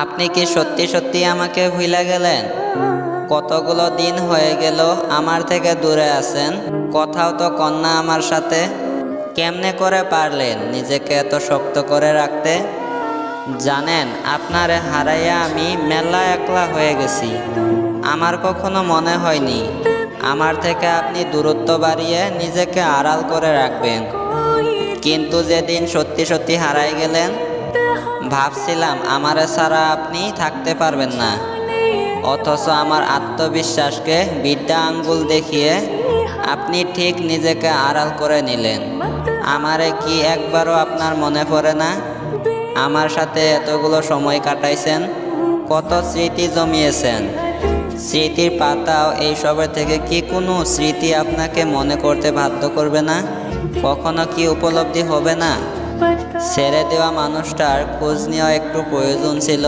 আপনি কি সত্যি সত্যি আমাকে ভুলে গেলেন? কতগুলো দিন হয়ে গেল আমার থেকে দূরে আছেন, কথাও তো কন্যা আমার সাথে। কেমনে করে পারলেন নিজেকে এত শক্ত করে রাখতে? জানেন, আপনারে হারাইয়া আমি মেলা একলা হয়ে গেছি। আমার কখনো মনে হয়নি আমার থেকে আপনি দূরত্ব বাড়িয়ে নিজেকে আড়াল করে রাখবেন। কিন্তু যেদিন সত্যি সত্যি হারাই গেলেন, ভাবছিলাম আমারে ছাড়া আপনি থাকতে পারবেন না। অথচ আমার আত্মবিশ্বাসকে বিদ্যা আঙ্গুল দেখিয়ে আপনি ঠিক নিজেকে আড়াল করে নিলেন। আমারে কি একবারও আপনার মনে পড়ে না? আমার সাথে এতগুলো সময় কাটাইছেন, কত স্মৃতি জমিয়েছেন। স্মৃতির পাতাও এইসবের থেকে কি কোনো স্মৃতি আপনাকে মনে করতে বাধ্য করবে না? কখনো কি উপলব্ধি হবে না ছেড়ে দেওয়া মানুষটার খোঁজ নেওয়া একটু প্রয়োজন ছিল?